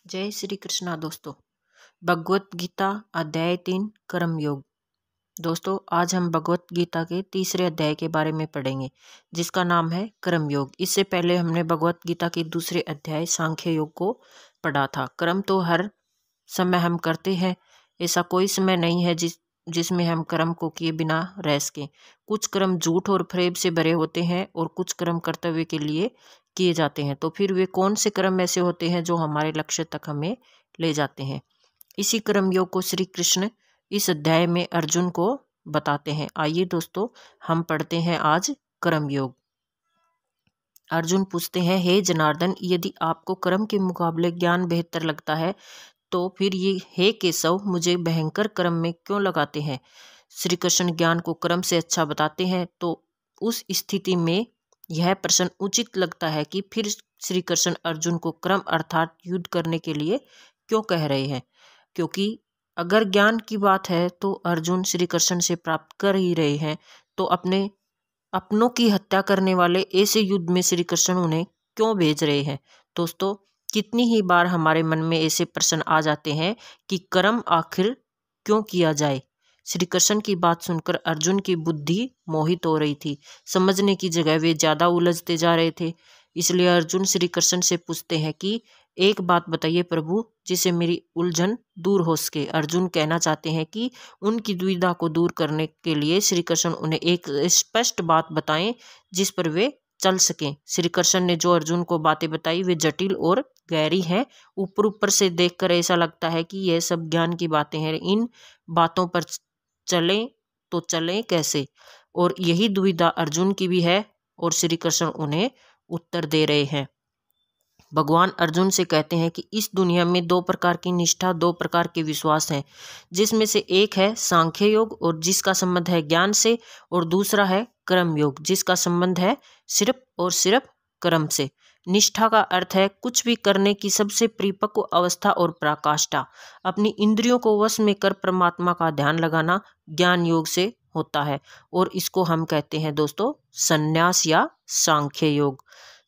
जय श्री कृष्णा दोस्तों। भगवत गीता अध्याय 3 कर्म योग। दोस्तों आज हम भगवत गीता के तीसरे अध्याय के बारे में पढ़ेंगे जिसका नाम है कर्म योग। इससे पहले हमने भगवत गीता के दूसरे अध्याय सांख्य योग को पढ़ा था। कर्म तो हर समय हम करते हैं, ऐसा कोई समय नहीं है जिसमें हम कर्म को किए बिना रह सकें। कुछ कर्म झूठ और फरेब से भरे होते हैं और कुछ कर्म कर्तव्य के लिए किए जाते हैं। तो फिर वे कौन से कर्म ऐसे होते हैं जो हमारे लक्ष्य तक हमें ले जाते हैं? इसी कर्म योग को श्री कृष्ण इस अध्याय में अर्जुन को बताते हैं। आइए दोस्तों हम पढ़ते हैं आज कर्म योग। अर्जुन पूछते हैं, हे जनार्दन, यदि आपको कर्म के मुकाबले ज्ञान बेहतर लगता है तो फिर ये हे केशव मुझे भयंकर कर्म में क्यों लगाते हैं? श्री कृष्ण ज्ञान को कर्म से अच्छा बताते हैं। तो उस स्थिति में यह प्रश्न उचित लगता है कि फिर श्री कृष्ण अर्जुन को कर्म अर्थात युद्ध करने के लिए क्यों कह रहे हैं? क्योंकि अगर ज्ञान की बात है तो अर्जुन श्री कृष्ण से प्राप्त कर ही रहे हैं, तो अपनों की हत्या करने वाले ऐसे युद्ध में श्री कृष्ण उन्हें क्यों भेज रहे हैं? दोस्तों कितनी ही बार हमारे मन में ऐसे प्रश्न आ जाते हैं कि कर्म आखिर क्यों किया जाए। श्री कृष्ण की बात सुनकर अर्जुन की बुद्धि मोहित हो रही थी। समझने की जगह वे ज्यादा उलझते जा रहे थे। इसलिए अर्जुन श्री कृष्ण से पूछते हैं कि एक बात बताइए प्रभु, जिसे मेरी उलझन दूर हो सके। अर्जुन कहना चाहते हैं कि उनकी दुविधा को दूर करने के लिए श्री कृष्ण उन्हें एक स्पष्ट बात बताएं जिस पर वे चल सकें। श्री कृष्ण ने जो अर्जुन को बातें बताई वे जटिल और गहरी हैं। ऊपर ऊपर से देखकर ऐसा लगता है कि यह सब ज्ञान की बातें हैं। इन बातों पर चलें तो चलें कैसे? और यही दुविधा अर्जुन की भी है और श्री कृष्ण उन्हें उत्तर दे रहे हैं। भगवान अर्जुन से कहते हैं कि इस दुनिया में दो प्रकार की निष्ठा, दो प्रकार के विश्वास हैं, जिसमें से एक है सांख्य योग और जिसका संबंध है ज्ञान से, और दूसरा है कर्म योग जिसका संबंध है सिर्फ और सिर्फ कर्म से। निष्ठा का अर्थ है कुछ भी करने की सबसे परिपक्व अवस्था और पराकाष्ठा। अपनी इंद्रियों को वश में कर परमात्मा का ध्यान लगाना ज्ञान योग से होता है और इसको हम कहते हैं दोस्तों संन्यास या सांख्य योग।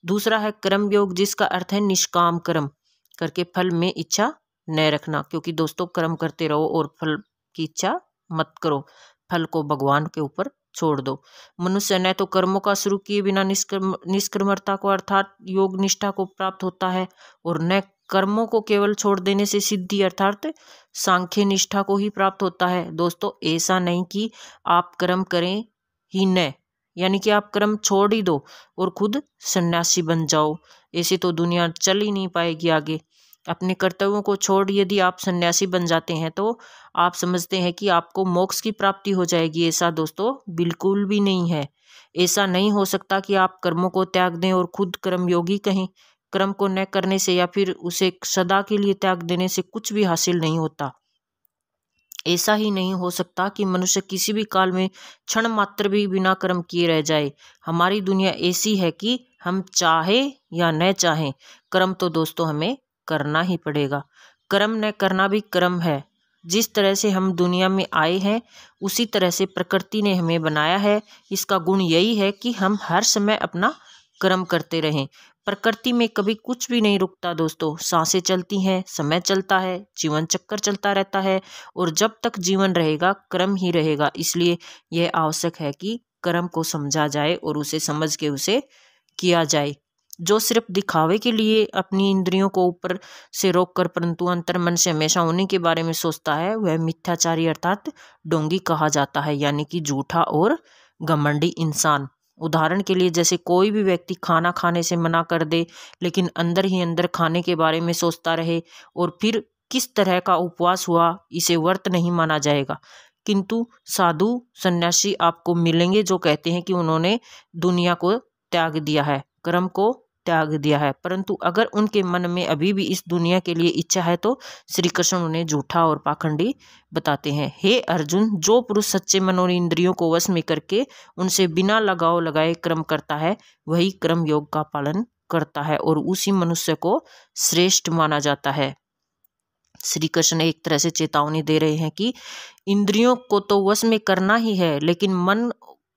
दूसरा है कर्म योग जिसका अर्थ है निष्काम कर्म करके फल में इच्छा न रखना, क्योंकि दोस्तों कर्म करते रहो और फल की इच्छा मत करो, फल को भगवान के ऊपर छोड़ दो। मनुष्य न तो कर्मों का शुरू किए बिना निष्कर्मता को अर्थात योग निष्ठा को प्राप्त होता है और न कर्मों को केवल छोड़ देने से सिद्धि अर्थात सांख्य निष्ठा को ही प्राप्त होता है। दोस्तों ऐसा नहीं कि आप कर्म करें ही न, यानी कि आप कर्म छोड़ ही दो और खुद सन्यासी बन जाओ। ऐसे तो दुनिया चल ही नहीं पाएगी आगे। अपने कर्तव्यों को छोड़ यदि आप सन्यासी बन जाते हैं तो आप समझते हैं कि आपको मोक्ष की प्राप्ति हो जाएगी। ऐसा दोस्तों बिल्कुल भी नहीं है। ऐसा नहीं हो सकता कि आप कर्मों को त्याग दें और खुद कर्मयोगी कहें। कर्म को न करने से या फिर उसे सदा के लिए त्याग देने से कुछ भी हासिल नहीं होता। ऐसा ही नहीं हो सकता कि मनुष्य किसी भी काल में क्षण मात्र भी बिना कर्म किए रह जाए। हमारी दुनिया ऐसी है कि हम चाहे या न चाहें कर्म तो दोस्तों हमें करना ही पड़ेगा। कर्म न करना भी कर्म है। जिस तरह से हम दुनिया में आए हैं उसी तरह से प्रकृति ने हमें बनाया है। इसका गुण यही है कि हम हर समय अपना कर्म करते रहें। प्रकृति में कभी कुछ भी नहीं रुकता दोस्तों। सांसें चलती हैं, समय चलता है, जीवन चक्कर चलता रहता है और जब तक जीवन रहेगा कर्म ही रहेगा। इसलिए यह आवश्यक है कि कर्म को समझा जाए और उसे समझ के उसे किया जाए। जो सिर्फ दिखावे के लिए अपनी इंद्रियों को ऊपर से रोककर परंतु अंतर मन से हमेशा उन्हीं के बारे में सोचता है वह मिथ्याचारी अर्थात ढोंगी कहा जाता है, यानी कि झूठा और घमंडी इंसान। उदाहरण के लिए जैसे कोई भी व्यक्ति खाना खाने से मना कर दे लेकिन अंदर ही अंदर खाने के बारे में सोचता रहे और फिर किस तरह का उपवास हुआ इसे व्रत नहीं माना जाएगा। किंतु साधु सन्यासी आपको मिलेंगे जो कहते हैं कि उन्होंने दुनिया को त्याग दिया है, कर्म को त्याग दिया है, परंतु अगर उनके मन में अभी भी इस दुनिया के लिए इच्छा है तो श्री कृष्ण उन्हें झूठा और पाखंडी बताते हैं। हे अर्जुन, जो पुरुष सच्चे मन और इंद्रियों को वश में करके उनसे बिना लगाव लगाए कर्म करता है वही कर्म योग का पालन करता है और उसी मनुष्य को श्रेष्ठ माना जाता है। श्री कृष्ण एक तरह से चेतावनी दे रहे हैं कि इंद्रियों को तो वश में करना ही है, लेकिन मन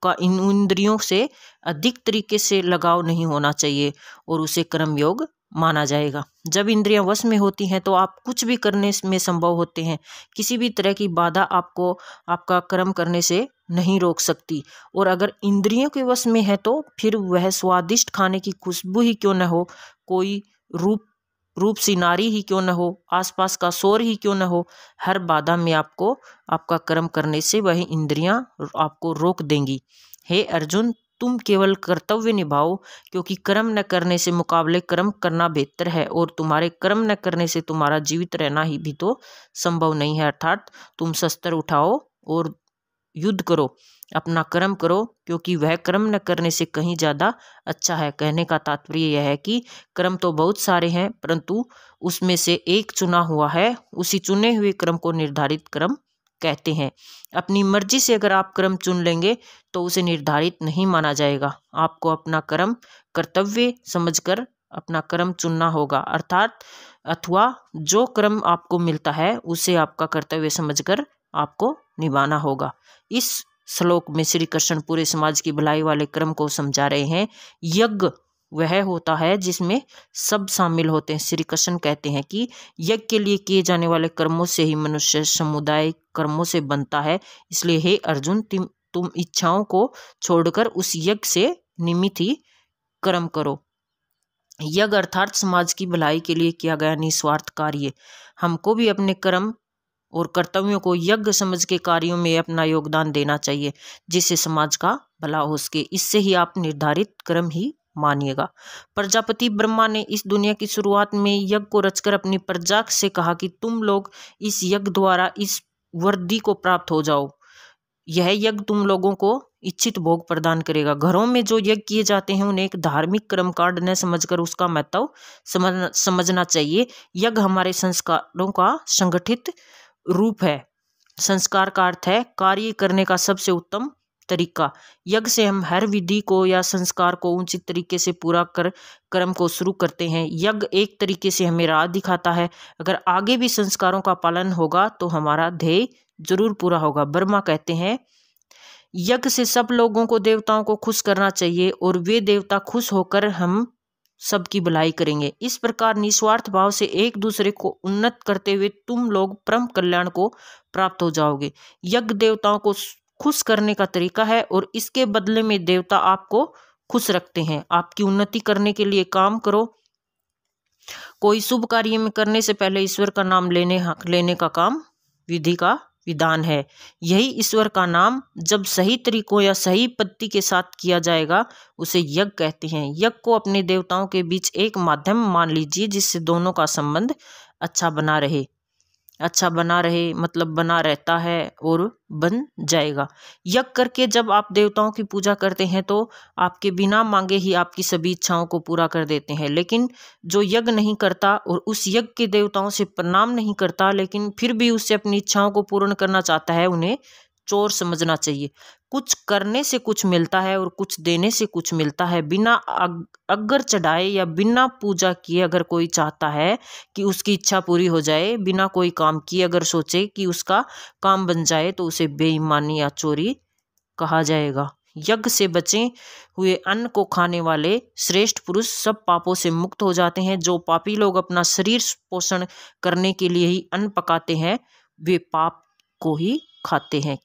का इन इंद्रियों से अधिक तरीके से लगाव नहीं होना चाहिए और उसे कर्म योग माना जाएगा। जब इंद्रियां वश में होती हैं तो आप कुछ भी करने में संभव होते हैं। किसी भी तरह की बाधा आपको आपका कर्म करने से नहीं रोक सकती। और अगर इंद्रियों के वश में है तो फिर वह स्वादिष्ट खाने की खुशबू ही क्यों न हो, कोई रूप सी नारी ही क्यों न हो, आसपास का शोर ही क्यों न हो, हर बाधा में आपको आपका कर्म करने से वह इंद्रियां आपको रोक देंगी। हे अर्जुन, तुम केवल कर्तव्य निभाओ, क्योंकि कर्म न करने से मुकाबले कर्म करना बेहतर है, और तुम्हारे कर्म न करने से तुम्हारा जीवित रहना ही भी तो संभव नहीं है। अर्थात तुम शस्त्र उठाओ और युद्ध करो, अपना कर्म करो, क्योंकि वह कर्म न करने से कहीं ज़्यादा अच्छा है। कहने का तात्पर्य यह है कि कर्म तो बहुत सारे हैं, परंतु उसमें से एक चुना हुआ है, उसी चुने हुए कर्म को निर्धारित कर्म कहते हैं। अपनी मर्जी से अगर आप कर्म चुन लेंगे तो उसे निर्धारित नहीं माना जाएगा। आपको अपना कर्म कर्तव्य समझकर अपना कर्म चुनना होगा, अथवा जो कर्म आपको मिलता है उसे आपका कर्तव्य समझकर आपको निभाना होगा। इस श्लोक में श्री कृष्ण पूरे समाज की भलाई वाले कर्म को समझा रहे हैं। यज्ञ वह होता है जिसमें सब शामिल होते हैं। श्री कृष्ण कहते हैं कि यज्ञ के लिए किए जाने वाले कर्मों से ही मनुष्य समुदाय कर्मों से बनता है। इसलिए हे अर्जुन, तुम इच्छाओं को छोड़कर उस यज्ञ से निमित्त ही कर्म करो। यज्ञ अर्थात समाज की भलाई के लिए किया गया निस्वार्थ कार्य। हमको भी अपने कर्म और कर्तव्यों को यज्ञ समझ के कार्यों में अपना योगदान देना चाहिए, जिससे समाज का भला हो सके। इससे ही आप निर्धारित कर्म ही मानिएगा। प्रजापति ब्रह्मा ने इस दुनिया की शुरुआत में यज्ञ को रचकर अपनी प्रजा से कहा कि तुम लोग इस यज्ञ द्वारा इस वृद्धि को प्राप्त हो जाओ। यह यज्ञ तुम लोगों को इच्छित भोग प्रदान करेगा। घरों में जो यज्ञ किए जाते हैं उन्हें एक धार्मिक कर्मकांड न समझकर उसका महत्व समझना चाहिए। यज्ञ हमारे संस्कारों का संगठित रूप है। संस्कार का अर्थ है कार्य करने का सबसे उत्तम तरीका। यज्ञ से हम हर विधि को या संस्कार को उचित तरीके से पूरा कर कर्म को शुरू करते हैं। यज्ञ एक तरीके से हमें राह दिखाता है। अगर आगे भी संस्कारों का पालन होगा तो हमारा ध्येय जरूर पूरा होगा। ब्रह्मा कहते हैं, यज्ञ से सब लोगों को, देवताओं को खुश करना चाहिए और वे देवता खुश होकर हम सबकी भलाई करेंगे। इस प्रकार निस्वार्थ भाव से एक दूसरे को उन्नत करते हुए तुम लोग परम कल्याण को प्राप्त हो जाओगे। यज्ञ देवताओं को खुश करने का तरीका है और इसके बदले में देवता आपको खुश रखते हैं। आपकी उन्नति करने के लिए काम करो। कोई शुभ कार्य में करने से पहले ईश्वर का नाम लेने का काम विधि का विधान है। यही ईश्वर का नाम जब सही तरीकों या सही पद्धति के साथ किया जाएगा उसे यज्ञ कहते हैं। यज्ञ को अपने देवताओं के बीच एक माध्यम मान लीजिए, जिससे दोनों का संबंध अच्छा बना रहे मतलब बना रहता है और बन जाएगा। यज्ञ करके जब आप देवताओं की पूजा करते हैं तो आपके बिना मांगे ही आपकी सभी इच्छाओं को पूरा कर देते हैं। लेकिन जो यज्ञ नहीं करता और उस यज्ञ के देवताओं से प्रणाम नहीं करता लेकिन फिर भी उससे अपनी इच्छाओं को पूर्ण करना चाहता है, उन्हें चोर समझना चाहिए। कुछ करने से कुछ मिलता है और कुछ देने से कुछ मिलता है। बिना अगर चढ़ाए या बिना पूजा किए अगर कोई चाहता है कि उसकी इच्छा पूरी हो जाए, बिना कोई काम किए अगर सोचे कि उसका काम बन जाए, तो उसे बेईमानी या चोरी कहा जाएगा। यज्ञ से बचे हुए अन्न को खाने वाले श्रेष्ठ पुरुष सब पापों से मुक्त हो जाते हैं। जो पापी लोग अपना शरीर पोषण करने के लिए ही अन्न पकाते हैं, वे पाप को ही खाते हैं।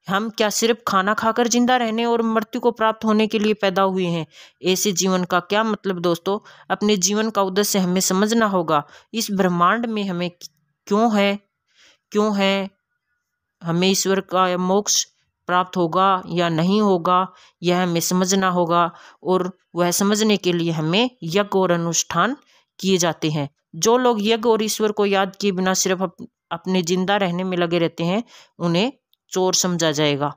हम क्या सिर्फ खाना खाकर जिंदा रहने और मृत्यु को प्राप्त होने के लिए पैदा हुए हैं? ऐसे जीवन का क्या मतलब दोस्तों? अपने जीवन का उद्देश्य हमें समझना होगा। इस ब्रह्मांड में हमें क्यों है, हमें ईश्वर का मोक्ष प्राप्त होगा या नहीं होगा, यह हमें समझना होगा। और वह समझने के लिए हमें यज्ञ और अनुष्ठान किए जाते हैं। जो लोग यज्ञ और ईश्वर को याद किए बिना सिर्फ अपने जिंदा रहने में लगे रहते हैं, उन्हें चोर समझा जाएगा।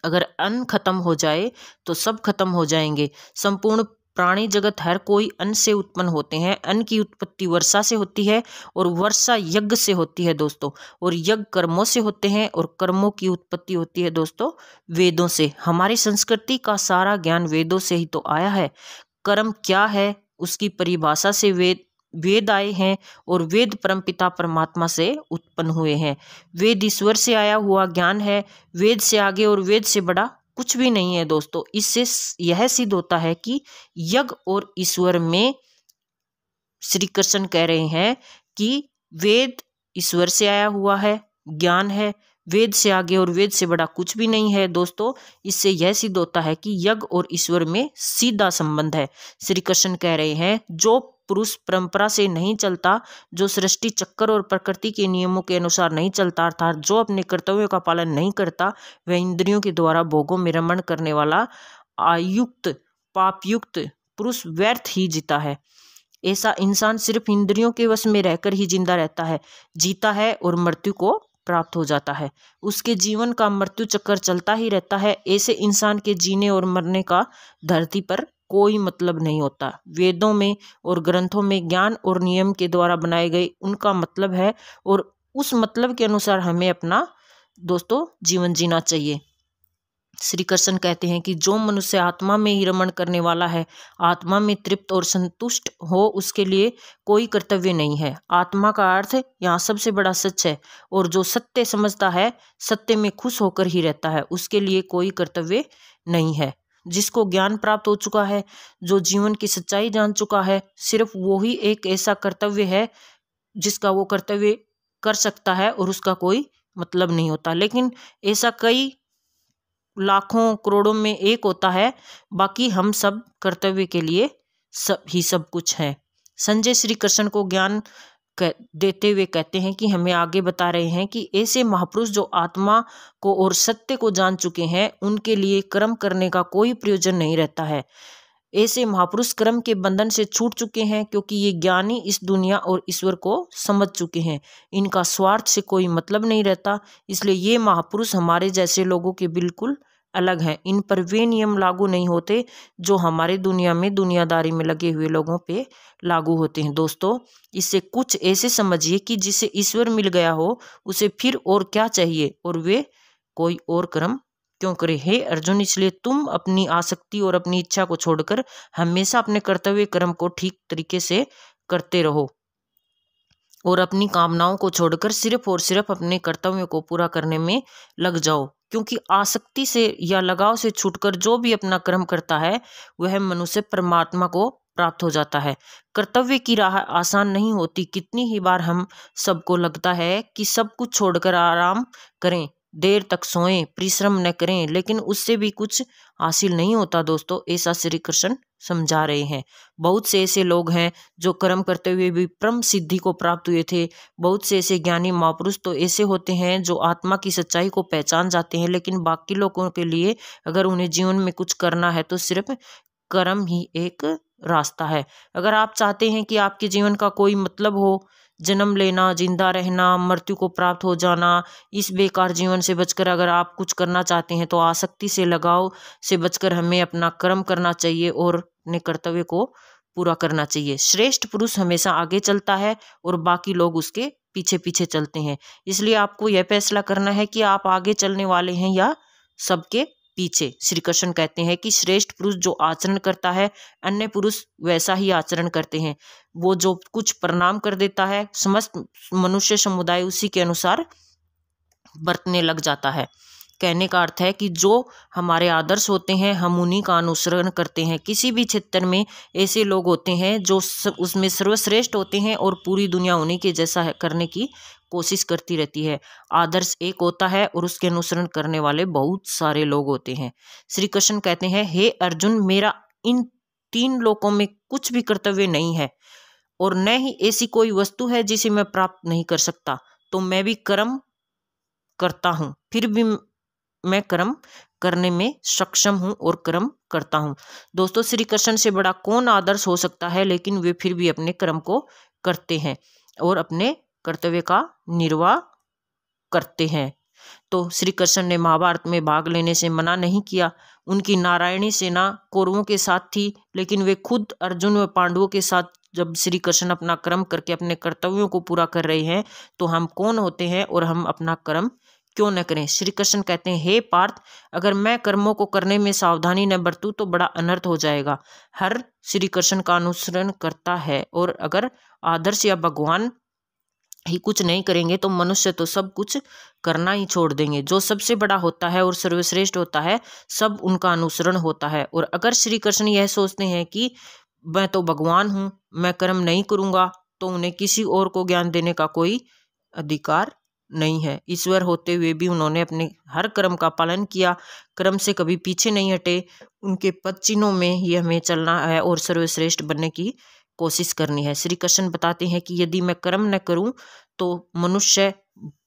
अगर अन्न खत्म हो जाए तो सब खत्म हो जाएंगे। संपूर्ण प्राणी जगत हर कोई अन्न से उत्पन्न होते हैं। अन्न की उत्पत्ति वर्षा से होती है और वर्षा यज्ञ से होती है दोस्तों, और यज्ञ कर्मों से होते हैं और कर्मों की उत्पत्ति होती है दोस्तों वेदों से। हमारी संस्कृति का सारा ज्ञान वेदों से ही तो आया है। कर्म क्या है उसकी परिभाषा से वेद आए हैं और वेद परमपिता परमात्मा से उत्पन्न हुए हैं। वेद ईश्वर से आया हुआ ज्ञान है। वेद से आगे और वेद से बड़ा कुछ भी नहीं है दोस्तों। इससे यह सिद्ध होता है कि यज्ञ और ईश्वर में श्री कृष्ण कह रहे हैं कि वेद ईश्वर से आया हुआ है, ज्ञान है, वेद से आगे और वेद से बड़ा कुछ भी नहीं है। दोस्तों, इससे यह सिद्ध होता है कि यज्ञ और ईश्वर में सीधा संबंध है। श्री कृष्ण कह रहे हैं जो पुरुष परंपरा से नहीं चलता, जो सृष्टि चक्कर और प्रकृति के नियमों के अनुसार नहीं चलता, अर्थात जो अपने कर्तव्यों का पालन नहीं करता, वह इंद्रियों के द्वारा भोगों में रमण करने वाला आयुक्त पापयुक्त पुरुष व्यर्थ ही जीता है। ऐसा इंसान सिर्फ इंद्रियों के वश में रहकर ही जिंदा रहता है, जीता है और मृत्यु को प्राप्त हो जाता है। उसके जीवन का मृत्यु चक्कर चलता ही रहता है। ऐसे इंसान के जीने और मरने का धरती पर कोई मतलब नहीं होता। वेदों में और ग्रंथों में ज्ञान और नियम के द्वारा बनाए गए उनका मतलब है और उस मतलब के अनुसार हमें अपना दोस्तों जीवन जीना चाहिए। श्री कृष्ण कहते हैं कि जो मनुष्य आत्मा में ही रमण करने वाला है, आत्मा में तृप्त और संतुष्ट हो, उसके लिए कोई कर्तव्य नहीं है। आत्मा का अर्थ यहाँ सबसे बड़ा सच है और जो सत्य समझता है, सत्य में खुश होकर ही रहता है, उसके लिए कोई कर्तव्य नहीं है। जिसको ज्ञान प्राप्त हो चुका है, जो जीवन की सच्चाई जान चुका है, सिर्फ वो ही एक ऐसा कर्तव्य है जिसका वो कर्तव्य कर सकता है और उसका कोई मतलब नहीं होता। लेकिन ऐसा कई लाखों करोड़ों में एक होता है। बाकी हम सब कर्तव्य के लिए सब कुछ है। संजय श्री कृष्ण को ज्ञान देते हुए कहते हैं कि हमें आगे बता रहे हैं कि ऐसे महापुरुष जो आत्मा को और सत्य को जान चुके हैं, उनके लिए कर्म करने का कोई प्रयोजन नहीं रहता है। ऐसे महापुरुष कर्म के बंधन से छूट चुके हैं, क्योंकि ये ज्ञानी इस दुनिया और ईश्वर को समझ चुके हैं। इनका स्वार्थ से कोई मतलब नहीं रहता, इसलिए ये महापुरुष हमारे जैसे लोगों के बिल्कुल अलग हैं। इन पर वे नियम लागू नहीं होते जो हमारे दुनिया में दुनियादारी में लगे हुए लोगों पे लागू होते हैं। दोस्तों, इससे कुछ ऐसे समझिए कि जिसे ईश्वर मिल गया हो, उसे फिर और क्या चाहिए और वे कोई और कर्म क्यों करे। हे अर्जुन, इसलिए तुम अपनी आसक्ति और अपनी इच्छा को छोड़कर हमेशा अपने कर्तव्य कर्म को ठीक तरीके से करते रहो और अपनी कामनाओं को छोड़कर सिर्फ और सिर्फ अपने कर्तव्यों को पूरा करने में लग जाओ, क्योंकि आसक्ति से या लगाव से छूटकर जो भी अपना कर्म करता है, वह मनुष्य परमात्मा को प्राप्त हो जाता है। कर्तव्य की राह आसान नहीं होती। कितनी ही बार हम सबको लगता है कि सब कुछ छोड़कर आराम करें, देर तक सोएं, परिश्रम न करें, लेकिन उससे भी कुछ हासिल नहीं होता। दोस्तों, ऐसा श्री कृष्ण समझा रहे हैं। बहुत से ऐसे लोग हैं जो कर्म करते हुए भी परम सिद्धि को प्राप्त हुए थे। बहुत से ऐसे ज्ञानी महापुरुष तो ऐसे होते हैं जो आत्मा की सच्चाई को पहचान जाते हैं, लेकिन बाकी लोगों के लिए अगर उन्हें जीवन में कुछ करना है तो सिर्फ कर्म ही एक रास्ता है। अगर आप चाहते हैं कि आपके जीवन का कोई मतलब हो, जन्म लेना, जिंदा रहना, मृत्यु को प्राप्त हो जाना, इस बेकार जीवन से बचकर अगर आप कुछ करना चाहते हैं तो आसक्ति से लगाव से बचकर हमें अपना कर्म करना चाहिए और अपने कर्तव्य को पूरा करना चाहिए। श्रेष्ठ पुरुष हमेशा आगे चलता है और बाकी लोग उसके पीछे पीछे चलते हैं। इसलिए आपको यह फैसला करना है कि आप आगे चलने वाले हैं या सबके पीछे। श्री कृष्ण कहते हैं कि श्रेष्ठ पुरुष जो आचरण करता है, अन्य पुरुष वैसा ही आचरण करते हैं। वो जो कुछ प्रणाम कर देता है, समस्त मनुष्य समुदाय उसी के अनुसार बरतने लग जाता है। कहने का अर्थ है कि जो हमारे आदर्श होते हैं, हम उन्हीं का अनुसरण करते हैं। किसी भी क्षेत्र में ऐसे लोग होते हैं जो उसमें सर्वश्रेष्ठ होते हैं और पूरी दुनिया उन्हीं के जैसा करने की कोशिश करती रहती है। आदर्श एक होता है और उसके अनुसरण करने वाले बहुत सारे लोग होते हैं। श्री कृष्ण कहते हैं, हे अर्जुन, मेरा इन 3 लोकों में कुछ भी कर्तव्य नहीं है और न ही ऐसी कोई वस्तु है जिसे मैं प्राप्त नहीं कर सकता। तो मैं भी कर्म करता हूँ, फिर भी मैं कर्म करने में सक्षम हूँ और कर्म करता हूँ। दोस्तों, श्री कृष्ण से बड़ा कौन आदर्श हो सकता है, लेकिन वे फिर भी अपने कर्म को करते हैं और अपने कर्तव्य का निर्वाह करते हैं। तो श्री कृष्ण ने महाभारत में भाग लेने से मना नहीं किया। उनकी नारायणी सेना कौरवों के साथ थी, लेकिन वे खुद अर्जुन व पांडवों के साथ जब श्री कृष्ण अपना कर्म करके अपने कर्तव्यों को पूरा कर रहे हैं, तो हम कौन होते हैं और हम अपना कर्म क्यों न करें। श्री कृष्ण कहते हैं, हे पार्थ, अगर मैं कर्मों को करने में सावधानी न बरतूं तो बड़ा अनर्थ हो जाएगा। हर श्री कृष्ण का अनुसरण करता है और अगर आदर्श या भगवान ही कुछ नहीं करेंगे तो मनुष्य तो सब कुछ करना ही छोड़ देंगे। जो सबसे बड़ा होता है और सर्वश्रेष्ठ होता है, सब उनका अनुसरण होता है। और अगर श्री कृष्ण यह सोचते हैं कि मैं तो भगवान हूँ, मैं कर्म नहीं करूँगा तो उन्हें किसी और को ज्ञान देने का कोई अधिकार नहीं है। ईश्वर होते हुए भी उन्होंने अपने हर कर्म का पालन किया, कर्म से कभी पीछे नहीं हटे। उनके पद चिन्हों में ही हमें चलना है और सर्वश्रेष्ठ बनने की कोशिश करनी है। श्री कृष्ण बताते हैं कि यदि मैं कर्म न करूं तो मनुष्य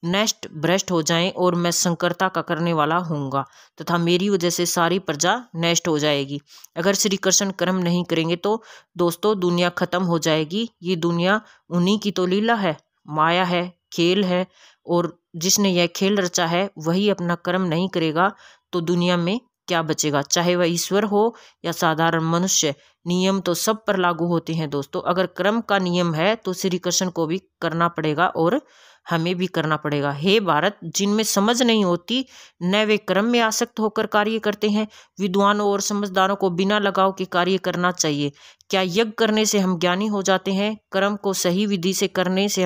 नष्ट भ्रष्ट हो जाएं और मैं संकरता का करने वाला होऊंगा तथा मेरी वजह से सारी प्रजा नष्ट हो जाएगी। अगर श्री कृष्ण कर्म नहीं करेंगे तो दोस्तों दुनिया खत्म हो जाएगी। ये दुनिया उन्हीं की तो लीला है, माया है, खेल है, और जिसने यह खेल रचा है वही अपना कर्म नहीं करेगा तो दुनिया में क्या बचेगा, चाहे वह ईश्वर हो या साधारण मनुष्य। नियम तो सब पर लागू होते हैं दोस्तों। अगर कर्म का नियम है तो श्री कृष्ण को भी करना पड़ेगा और हमें भी करना पड़ेगा। हे भारत, जिनमें समझ नहीं होती न वे कर्म में आसक्त होकर कार्य करते हैं। विद्वानों और समझदारों को बिना लगाव के कार्य करना चाहिए। क्या यज्ञ करने से हम ज्ञानी हो जाते हैं? कर्म को सही विधि से करने से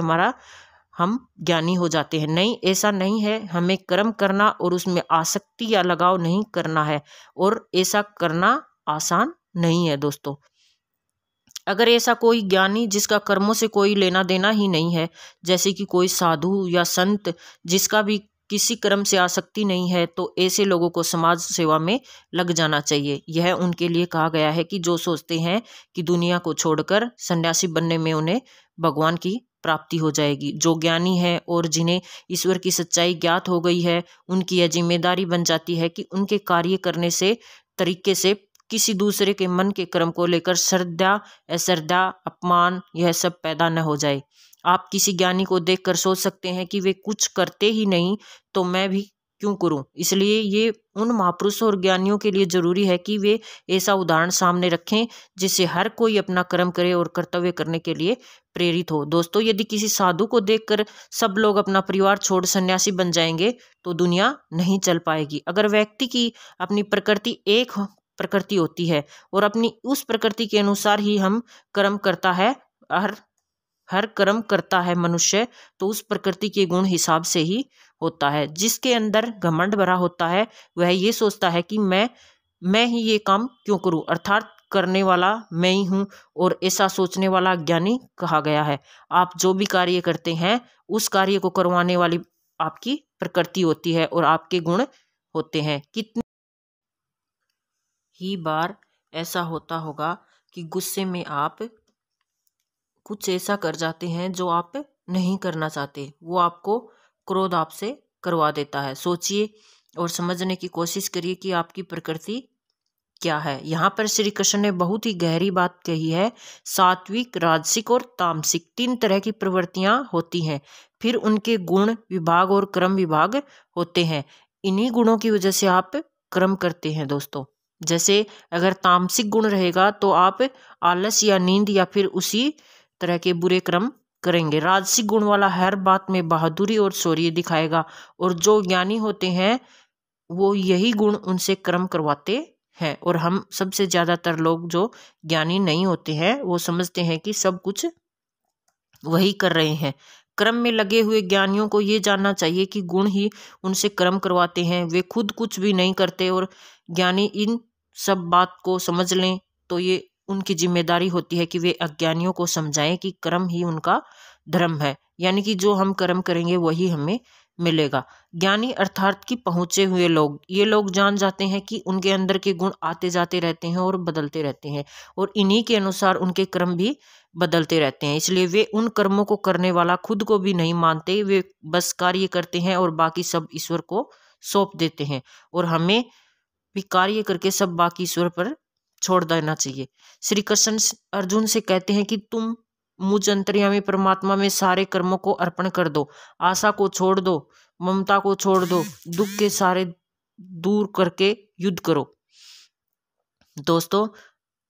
हम ज्ञानी हो जाते हैं? नहीं, ऐसा नहीं है। हमें कर्म करना और उसमें आसक्ति या लगाव नहीं करना है, और ऐसा करना आसान नहीं है दोस्तों। अगर ऐसा कोई ज्ञानी जिसका कर्मों से कोई लेना देना ही नहीं है, जैसे कि कोई साधु या संत जिसका भी किसी कर्म से आसक्ति नहीं है, तो ऐसे लोगों को समाज सेवा में लग जाना चाहिए। यह उनके लिए कहा गया है कि जो सोचते हैं कि दुनिया को छोड़कर सन्यासी बनने में उन्हें भगवान की प्राप्ति हो जाएगी। जो ज्ञानी है और जिन्हें ईश्वर की सच्चाई ज्ञात हो गई है, उनकी यह जिम्मेदारी बन जाती है कि उनके कार्य करने से तरीके से किसी दूसरे के मन के कर्म को लेकर श्रद्धा, अश्रद्धा, अपमान यह सब पैदा न हो जाए। आप किसी ज्ञानी को देखकर सोच सकते हैं कि वे कुछ करते ही नहीं तो मैं भी क्यों करूं। इसलिए ये उन महापुरुषों और ज्ञानियों के लिए जरूरी है कि वे ऐसा उदाहरण सामने रखें जिससे हर कोई अपना कर्म करे और कर्तव्य करने के लिए प्रेरित हो। दोस्तों, यदि किसी साधु को देखकर सब लोग अपना परिवार छोड़ सन्यासी बन जाएंगे तो दुनिया नहीं चल पाएगी। अगर व्यक्ति की अपनी प्रकृति एक प्रकृति होती है और अपनी उस प्रकृति के अनुसार ही हम कर्म करता है, हर कर्म करता है मनुष्य, तो उस प्रकृति के गुण हिसाब से ही होता है। जिसके अंदर घमंड भरा होता है वह ये सोचता है कि मैं ही ये काम क्यों करूं, अर्थात करने वाला मैं ही हूं, और ऐसा सोचने वाला ज्ञानी कहा गया है। आप जो भी कार्य करते हैं उस कार्य को करवाने वाली आपकी प्रकृति होती है और आपके गुण होते हैं। कितनी ही बार ऐसा होता होगा कि गुस्से में आप कुछ ऐसा कर जाते हैं जो आप नहीं करना चाहते, वो आपको क्रोध आपसे करवा देता है। सोचिए और समझने की कोशिश करिए कि आपकी प्रकृति क्या है। यहाँ पर श्री कृष्ण ने बहुत ही गहरी बात कही है। सात्विक, राजसिक और तामसिक 3 तरह की प्रवृत्तियां होती हैं। फिर उनके गुण विभाग और कर्म विभाग होते हैं। इन्हीं गुणों की वजह से आप कर्म करते हैं दोस्तों। जैसे अगर तामसिक गुण रहेगा तो आप आलस या नींद या फिर उसी तरह के बुरे कर्म करेंगे। राजसिक गुण वाला हर बात में बहादुरी और शौर्य दिखाएगा, और जो ज्ञानी होते हैं वो यही गुण उनसे कर्म करवाते हैं। और हम सबसे ज्यादातर लोग जो ज्ञानी नहीं होते हैं वो समझते हैं कि सब कुछ वही कर रहे हैं। कर्म में लगे हुए ज्ञानियों को ये जानना चाहिए कि गुण ही उनसे कर्म करवाते हैं, वे खुद कुछ भी नहीं करते। और ज्ञानी इन सब बात को समझ लें तो ये उनकी जिम्मेदारी होती है कि वे अज्ञानियों को समझाएं कि कर्म ही उनका धर्म है, यानी कि जो हम कर्म करेंगे वही हमें मिलेगा। ज्ञानी अर्थात कि पहुंचे हुए लोग, ये लोग जान जाते हैं कि उनके अंदर के गुण आते जाते रहते हैं और बदलते रहते हैं, और इन्हीं के अनुसार उनके कर्म भी बदलते रहते हैं। इसलिए वे उन कर्मों को करने वाला खुद को भी नहीं मानते, वे बस कार्य करते हैं और बाकी सब ईश्वर को सौंप देते हैं। और हमें भी कार्य करके सब बाकी ईश्वर पर छोड़ देना चाहिए। श्री कृष्ण अर्जुन से कहते हैं कि तुम मुझ अंतर्यामी परमात्मा में सारे कर्मों को अर्पण कर दो, आशा को छोड़ दो, ममता को छोड़ दो, दुख के सारे दूर करके युद्ध करो। दोस्तों,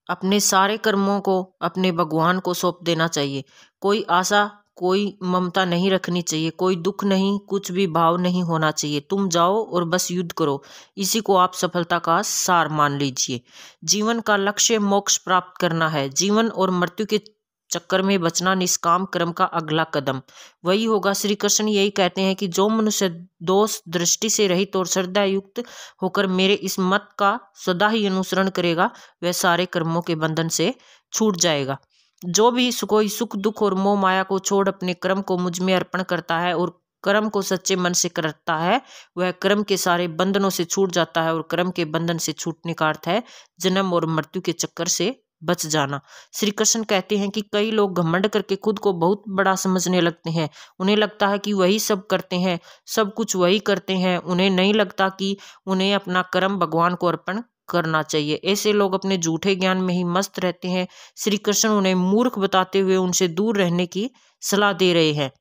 अपने सारे कर्मों को अपने भगवान को सौंप देना चाहिए। कोई आशा, कोई ममता नहीं रखनी चाहिए, कोई दुख नहीं, कुछ भी भाव नहीं होना चाहिए। तुम जाओ और बस युद्ध करो, इसी को आप सफलता का सार मान लीजिए। जीवन का लक्ष्य मोक्ष प्राप्त करना है। जीवन और मृत्यु के चक्कर में बचना निष्काम कर्म का अगला कदम वही होगा। श्री कृष्ण यही कहते हैं कि जो मनुष्य दोष दृष्टि से रहित और श्रद्धा युक्त होकर मेरे इस मत का सदा ही अनुसरण करेगा वह सारे कर्मों के बंधन से छूट जाएगा। जो भी कोई सुख दुख और मोह माया को छोड़ अपने कर्म को मुझ में अर्पण करता है और कर्म को सच्चे मन से करता है, वह कर्म के सारे बंधनों से छूट जाता है। और कर्म के बंधन से छूटने का अर्थ है जन्म और मृत्यु के चक्कर से बच जाना। श्री कृष्ण कहते हैं कि कई लोग घमंड करके खुद को बहुत बड़ा समझने लगते हैं। उन्हें लगता है कि वही सब करते हैं, सब कुछ वही करते हैं। उन्हें नहीं लगता कि उन्हें अपना कर्म भगवान को अर्पण करना चाहिए। ऐसे लोग अपने झूठे ज्ञान में ही मस्त रहते हैं। श्री कृष्ण उन्हें मूर्ख बताते हुए उनसे दूर रहने की सलाह दे रहे हैं।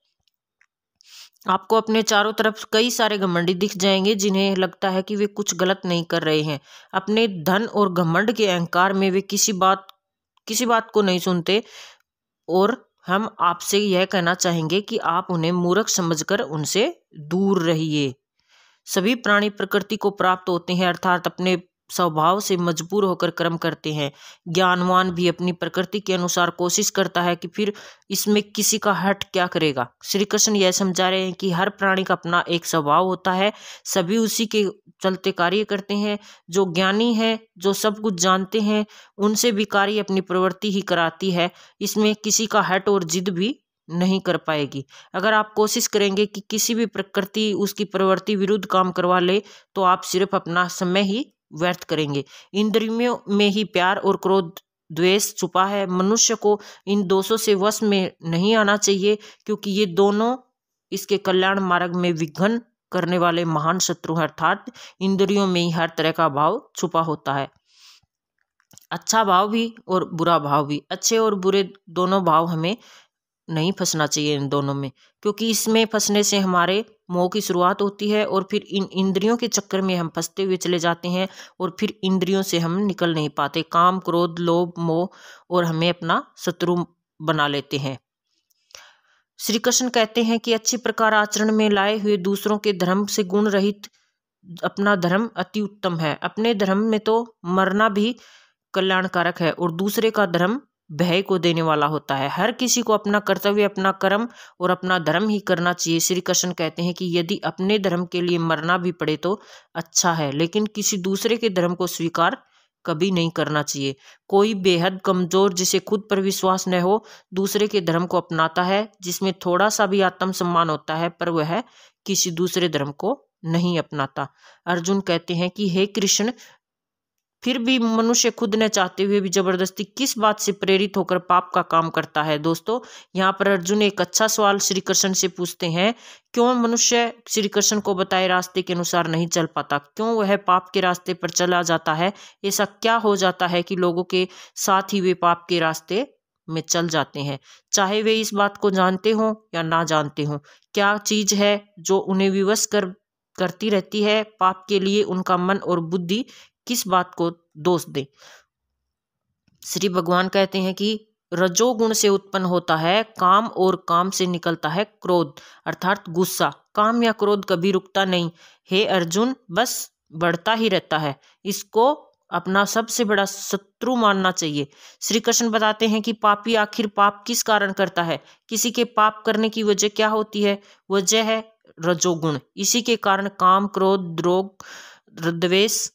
आपको अपने चारों तरफ कई सारे घमंडी दिख जाएंगे जिन्हें लगता है कि वे कुछ गलत नहीं कर रहे हैं। अपने धन और घमंड के अहंकार में वे किसी बात को नहीं सुनते। और हम आपसे यह कहना चाहेंगे कि आप उन्हें मूर्ख समझकर उनसे दूर रहिए। सभी प्राणी प्रकृति को प्राप्त होते हैं, अर्थात अपने स्वभाव से मजबूर होकर कर्म करते हैं। ज्ञानवान भी अपनी प्रकृति के अनुसार कोशिश करता है कि फिर इसमें किसी का हट क्या करेगा। श्री कृष्ण यह समझा रहे हैं कि हर प्राणी का अपना एक स्वभाव होता है, सभी उसी के चलते कार्य करते हैं। जो ज्ञानी है, जो सब कुछ जानते हैं, उनसे भी कार्य अपनी प्रवृत्ति ही कराती है। इसमें किसी का हट और जिद भी नहीं कर पाएगी। अगर आप कोशिश करेंगे कि किसी भी प्रकृति उसकी प्रवृत्ति विरुद्ध काम करवा ले तो आप सिर्फ अपना समय ही व्यर्थ करेंगे। इंद्रियों में ही प्यार और क्रोध द्वेष छुपा है। मनुष्य को इन दोषों से वश में नहीं आना चाहिए, क्योंकि ये दोनों इसके कल्याण मार्ग में विघ्न करने वाले महान शत्रु हैं। अर्थात इंद्रियों में ही हर तरह का भाव छुपा होता है, अच्छा भाव भी और बुरा भाव भी। अच्छे और बुरे दोनों भाव हमें नहीं फंसना चाहिए इन दोनों में, क्योंकि इसमें फंसने से हमारे मोह की शुरुआत होती है और फिर इन इंद्रियों के चक्कर में हम फंसते हुए चले जाते हैं और फिर इंद्रियों से हम निकल नहीं पाते। काम, क्रोध, लोभ, मोह और हमें अपना शत्रु बना लेते हैं। श्री कृष्ण कहते हैं कि अच्छी प्रकार आचरण में लाए हुए दूसरों के धर्म से गुण रहित अपना धर्म अति उत्तम है। अपने धर्म में तो मरना भी कल्याणकारक है और दूसरे का धर्म भय को देने वाला होता है। हर किसी को अपना कर्तव्य, अपना कर्म और अपना धर्म ही करना चाहिए। श्री कृष्ण कहते हैं कि यदि अपने धर्म के लिए मरना भी पड़े तो अच्छा है, लेकिन किसी दूसरे के धर्म को स्वीकार कभी नहीं करना चाहिए। कोई बेहद कमजोर, जिसे खुद पर विश्वास न हो, दूसरे के धर्म को अपनाता है, जिसमें थोड़ा सा भी आत्मसम्मान होता है, पर वह किसी दूसरे धर्म को नहीं अपनाता। अर्जुन कहते हैं कि हे कृष्ण, फिर भी मनुष्य खुद न चाहते हुए भी जबरदस्ती किस बात से प्रेरित होकर पाप का काम करता है। दोस्तों, यहाँ पर अर्जुन एक अच्छा सवाल श्री कृष्ण से पूछते हैं, क्यों मनुष्य श्री कृष्ण को बताए रास्ते के अनुसार नहीं चल पाता, क्यों वह पाप के रास्ते पर चला जाता है। ऐसा क्या हो जाता है कि लोगों के साथ ही वे पाप के रास्ते में चल जाते हैं, चाहे वे इस बात को जानते हों या ना जानते हों। क्या चीज है जो उन्हें विवश करती रहती है पाप के लिए? उनका मन और बुद्धि किस बात को दोष दे? श्री भगवान कहते हैं कि रजोगुण से उत्पन्न होता है काम और काम से निकलता है क्रोध, अर्थात गुस्सा। काम या क्रोध कभी रुकता नहीं, हे अर्जुन, बस बढ़ता ही रहता है। इसको अपना सबसे बड़ा शत्रु मानना चाहिए। श्री कृष्ण बताते हैं कि पापी आखिर पाप किस कारण करता है, किसी के पाप करने की वजह क्या होती है? वजह है रजोगुण। इसी के कारण काम, क्रोध, द्रोह, द्वेष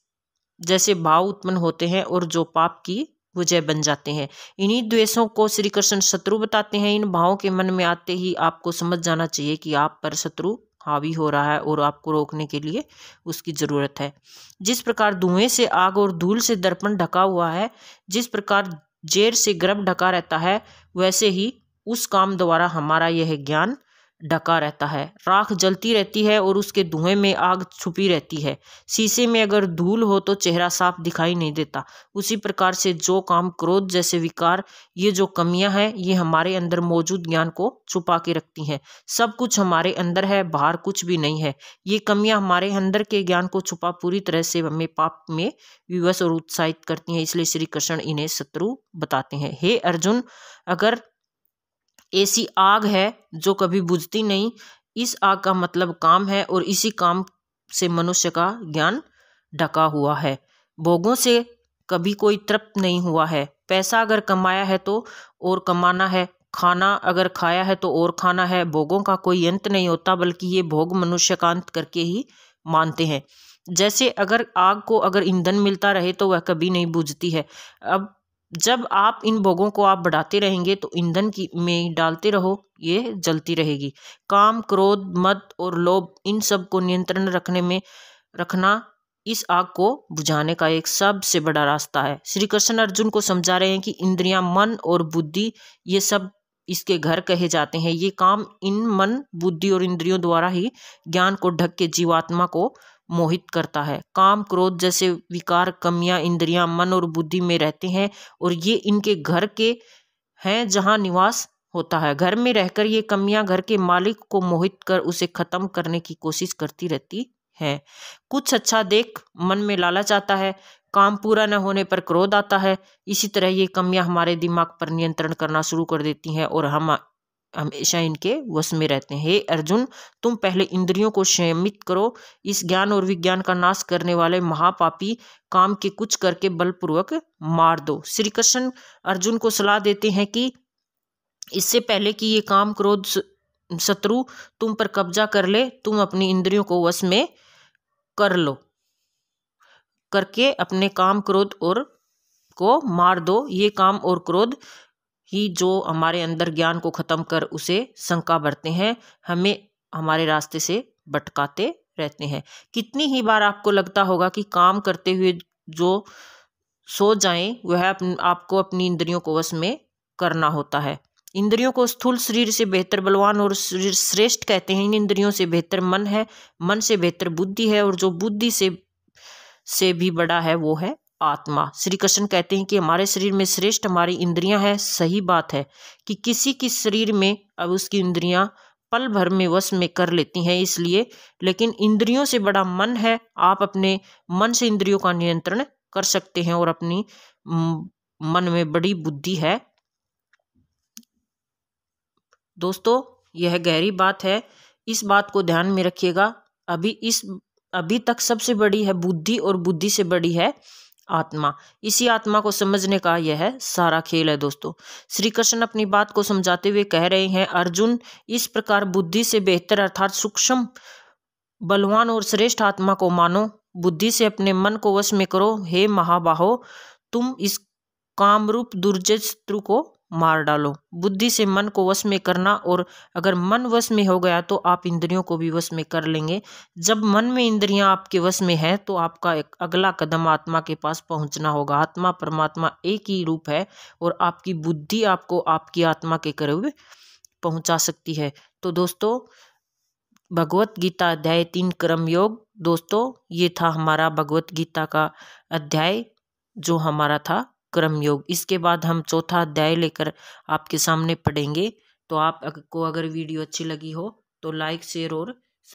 जैसे भाव उत्पन्न होते हैं और जो पाप की वजह बन जाते हैं। इन्हीं द्वेषों को श्री कृष्ण शत्रु बताते हैं। इन भावों के मन में आते ही आपको समझ जाना चाहिए कि आप पर शत्रु हावी हो रहा है और आपको रोकने के लिए उसकी जरूरत है। जिस प्रकार धुएं से आग और धूल से दर्पण ढका हुआ है, जिस प्रकार जेर से गर्भ ढका रहता है, वैसे ही उस काम द्वारा हमारा यह ज्ञान ढका रहता है। राख जलती रहती है और उसके धुएं में आग छुपी रहती है। शीशे में अगर धूल हो तो चेहरा साफ दिखाई नहीं देता। उसी प्रकार से जो काम, क्रोध जैसे विकार, ये जो कमियां हैं, ये हमारे अंदर मौजूद ज्ञान को छुपा के रखती हैं। सब कुछ हमारे अंदर है, बाहर कुछ भी नहीं है। ये कमियां हमारे अंदर के ज्ञान को छुपा पूरी तरह से हमें पाप में विवश और उत्साहित करती हैं। इसलिए श्री कृष्ण इन्हें शत्रु बताते हैं। हे अर्जुन, अगर ऐसी आग है जो कभी बुझती नहीं, इस आग का मतलब काम है और इसी काम से मनुष्य का ज्ञान ढका हुआ है। भोगों से कभी कोई तृप्त नहीं हुआ है। पैसा अगर कमाया है तो और कमाना है, खाना अगर खाया है तो और खाना है। भोगों का कोई अंत नहीं होता, बल्कि ये भोग मनुष्य का अंत करके ही मानते हैं। जैसे अगर आग को अगर ईंधन मिलता रहे तो वह कभी नहीं बुझती है। अब जब आप इन भोगों को आप बढ़ाते रहेंगे तो ईंधन की में डालते रहो, ये जलती रहेगी। काम, क्रोध, मद और लोभ, इन सब को नियंत्रण रखना इस आग को बुझाने का एक सबसे बड़ा रास्ता है। श्री कृष्ण अर्जुन को समझा रहे हैं कि इंद्रियां, मन और बुद्धि, ये सब इसके घर कहे जाते हैं। ये काम इन मन, बुद्धि और इंद्रियों द्वारा ही ज्ञान को ढक के जीवात्मा को मोहित करता है। काम, क्रोध जैसे विकार, कमियां इंद्रियां, मन और बुद्धि में रहते हैं और ये इनके घर के हैं जहां निवास होता है। घर में रहकर ये कमियां घर के मालिक को मोहित कर उसे खत्म करने की कोशिश करती रहती है। कुछ अच्छा देख मन में लालच आता है, काम पूरा न होने पर क्रोध आता है। इसी तरह ये कमियां हमारे दिमाग पर नियंत्रण करना शुरू कर देती हैं और हम हमेशा इनके वश में रहते हैं। हे अर्जुन, तुम पहले इंद्रियों को संयमित करो। इस ज्ञान और विज्ञान का नाश करने वाले महापापी काम के कुछ करके बलपूर्वक मार दो। श्री कृष्ण अर्जुन को सलाह देते हैं कि इससे पहले कि ये काम, क्रोध, शत्रु तुम पर कब्जा कर ले, तुम अपनी इंद्रियों को वश में कर लो, करके अपने काम, क्रोध और को मार दो। ये काम और क्रोध ही जो हमारे अंदर ज्ञान को खत्म कर उसे शंका भरते हैं, हमें हमारे रास्ते से भटकाते रहते हैं। कितनी ही बार आपको लगता होगा कि काम करते हुए जो सो जाएं वह आपको अपनी इंद्रियों को वश में करना होता है। इंद्रियों को स्थूल शरीर से बेहतर बलवान और शरीर श्रेष्ठ कहते हैं। इन इंद्रियों से बेहतर मन है, मन से बेहतर बुद्धि है और जो बुद्धि से भी बड़ा है वो है आत्मा। श्री कृष्ण कहते हैं कि हमारे शरीर में श्रेष्ठ हमारी इंद्रियां हैं। सही बात है कि किसी की शरीर में अब उसकी इंद्रियां पल भर में वश में कर लेती हैं, इसलिए, लेकिन इंद्रियों से बड़ा मन है। आप अपने मन से इंद्रियों का नियंत्रण कर सकते हैं और अपनी मन में बड़ी बुद्धि है। दोस्तों, यह गहरी बात है, इस बात को ध्यान में रखिएगा। अभी तक सबसे बड़ी है बुद्धि और बुद्धि से बड़ी है आत्मा। इसी आत्मा को समझने का यह सारा खेल है। दोस्तों, श्री कृष्ण अपनी बात को समझाते हुए कह रहे हैं, अर्जुन, इस प्रकार बुद्धि से बेहतर अर्थात सूक्ष्म, बलवान और श्रेष्ठ आत्मा को मानो। बुद्धि से अपने मन को वश में करो। हे महाबाहो, तुम इस कामरूप दुर्जय शत्रु को मार डालो। बुद्धि से मन को वश में करना, और अगर मन वश में हो गया तो आप इंद्रियों को भी वश में कर लेंगे। जब मन में इंद्रियां आपके वश में है तो आपका एक अगला कदम आत्मा के पास पहुंचना होगा। आत्मा परमात्मा एक ही रूप है और आपकी बुद्धि आपको आपकी आत्मा के करीब पहुंचा सकती है। तो दोस्तों, भगवत गीता अध्याय 3 कर्मयोग, दोस्तों ये था हमारा भगवत गीता का अध्याय जो हमारा था कर्मयोग। इसके बाद हम चौथा अध्याय लेकर आपके सामने पढ़ेंगे। तो आपको अगर वीडियो अच्छी लगी हो तो लाइक, शेयर और